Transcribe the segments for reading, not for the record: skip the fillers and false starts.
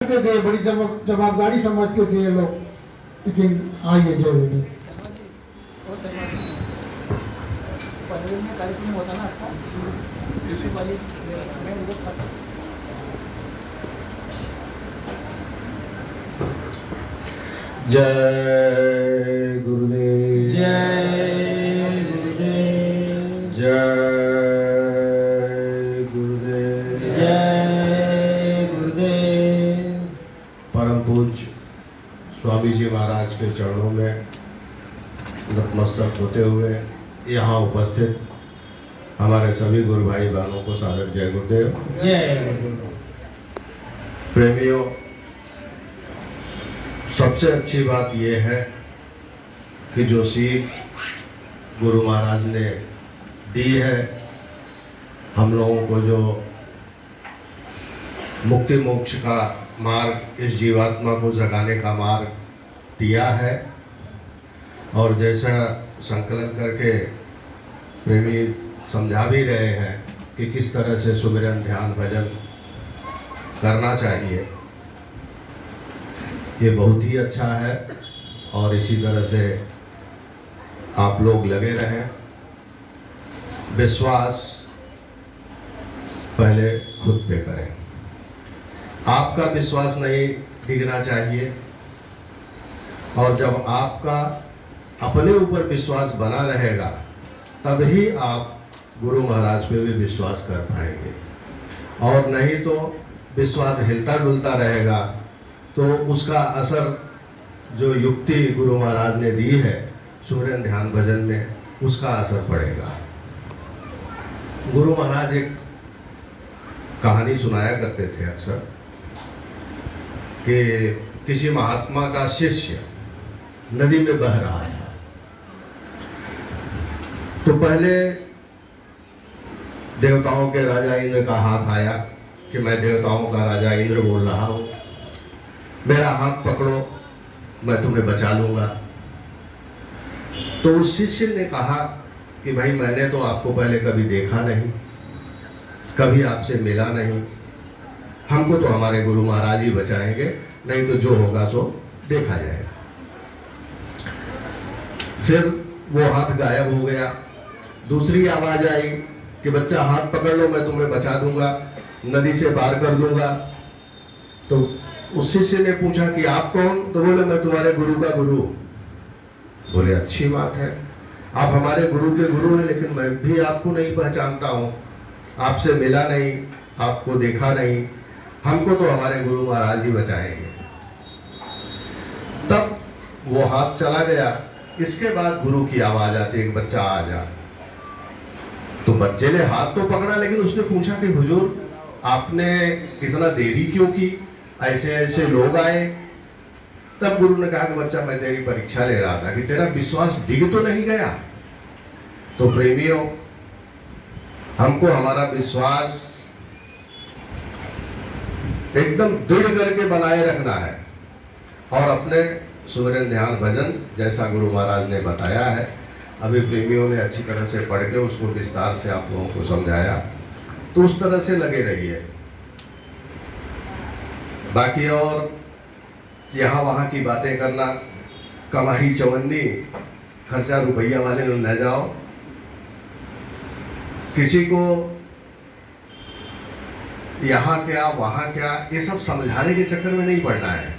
थे, बड़ी जवाबदारी समझते थे ये लोग। लेकिन आइए जय विजय। पनवेल में कार्यक्रम होता ना आपका म्यूनसिपाली मैं उधर था। जय गुरुदेव, जय गुरुदेव, जय गुरुदेव। जय गुरुदेव। परम पूज्य स्वामी जी महाराज के चरणों में नतमस्तक होते हुए यहाँ उपस्थित हमारे सभी गुरु भाई बहनों को सादर जय गुरुदेव। जय गुरुदेव। प्रेमियों, सबसे अच्छी बात यह है कि जो सीख गुरु महाराज ने दी है हम लोगों को, जो मुक्ति मोक्ष का मार्ग, इस जीवात्मा को जगाने का मार्ग दिया है, और जैसा संकलन करके प्रेमी समझा भी रहे हैं कि किस तरह से सुमिरन ध्यान भजन करना चाहिए, ये बहुत ही अच्छा है। और इसी तरह से आप लोग लगे रहें। विश्वास पहले खुद पे करें। आपका विश्वास नहीं डिगना चाहिए, और जब आपका अपने ऊपर विश्वास बना रहेगा तभी आप गुरु महाराज पे भी विश्वास कर पाएंगे। और नहीं तो विश्वास हिलता डुलता रहेगा तो उसका असर जो युक्ति गुरु महाराज ने दी है सुमिरन ध्यान भजन में, उसका असर पड़ेगा। गुरु महाराज एक कहानी सुनाया करते थे अक्सर कि किसी महात्मा का शिष्य नदी में बह रहा था। तो पहले देवताओं के राजा इंद्र का हाथ आया कि मैं देवताओं का राजा इंद्र बोल रहा हूँ, मेरा हाथ पकड़ो, मैं तुम्हें बचा लूंगा। तो उस शिष्य ने कहा कि भाई मैंने तो आपको पहले कभी देखा नहीं, कभी आपसे मिला नहीं, हमको तो हमारे गुरु महाराज ही बचाएंगे, नहीं तो जो होगा सो देखा जाएगा। फिर वो हाथ गायब हो गया। दूसरी आवाज आई कि बच्चा हाथ पकड़ लो, मैं तुम्हें बचा दूंगा, नदी से पार कर दूंगा। तो उस शिष्य ने पूछा कि आप कौन? तो बोले मैं तुम्हारे गुरु का गुरु। बोले अच्छी बात है, आप हमारे गुरु के गुरु हैं, लेकिन मैं भी आपको नहीं पहचानता हूँ, आपसे मिला नहीं, आपको देखा नहीं, हमको तो हमारे गुरु महाराज ही बचाएंगे। तब वो हाथ चला गया। इसके बाद गुरु की आवाज आती है कि बच्चा आ जा। तो बच्चे ने हाथ तो पकड़ा, लेकिन उसने पूछा कि हुजूर आपने इतना देरी क्यों की, ऐसे ऐसे लोग आए। तब गुरु ने कहा कि बच्चा मैं तेरी परीक्षा ले रहा था कि तेरा विश्वास डिग तो नहीं गया। तो प्रेमियों, हमको हमारा विश्वास एकदम दृढ़ करके बनाए रखना है, और अपने सुमिरन ध्यान भजन जैसा गुरु महाराज ने बताया है, अभी प्रेमियों ने अच्छी तरह से पढ़ के उसको विस्तार से आप लोगों को समझाया, तो उस तरह से लगे रहिए। बाकी और यहाँ वहाँ की बातें करना, कमाई चवन्नी, खर्चा रुपया वाले में न जाओ। किसी को यहाँ क्या वहाँ क्या ये सब समझाने के चक्कर में नहीं पड़ना है,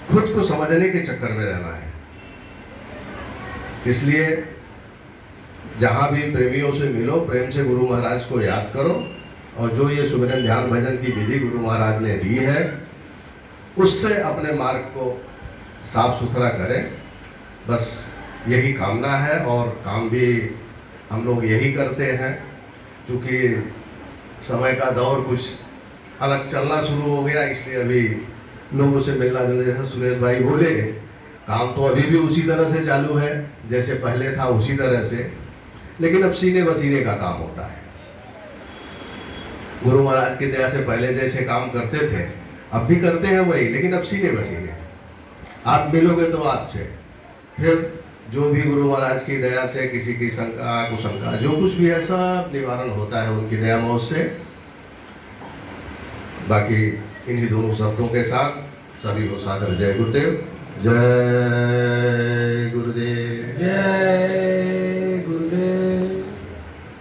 खुद को समझने के चक्कर में रहना है। इसलिए जहाँ भी प्रेमियों से मिलो, प्रेम से गुरु महाराज को याद करो, और जो ये सुमिरन ध्यान भजन की विधि गुरु महाराज ने दी है उससे अपने मार्ग को साफ सुथरा करें। बस यही कामना है, और काम भी हम लोग यही करते हैं। क्योंकि समय का दौर कुछ अलग चलना शुरू हो गया, इसलिए अभी लोगों से मिलना जुलना, जैसा सुरेश भाई बोले, काम तो अभी भी उसी तरह से चालू है जैसे पहले था, उसी तरह से, लेकिन अब सीने बसीने का काम होता है। गुरु महाराज की दया से पहले जैसे काम करते थे अब भी करते हैं वही, लेकिन अब सीने बसीने। आप मिलोगे तो आपसे फिर जो भी गुरु महाराज की दया से किसी की शंका कुशंका जो कुछ भी है सब निवारण होता है उनकी दया मौज से। बाकी इन्हीं दोनों शब्दों के साथ सभी को सादर जय गुरुदेव, जय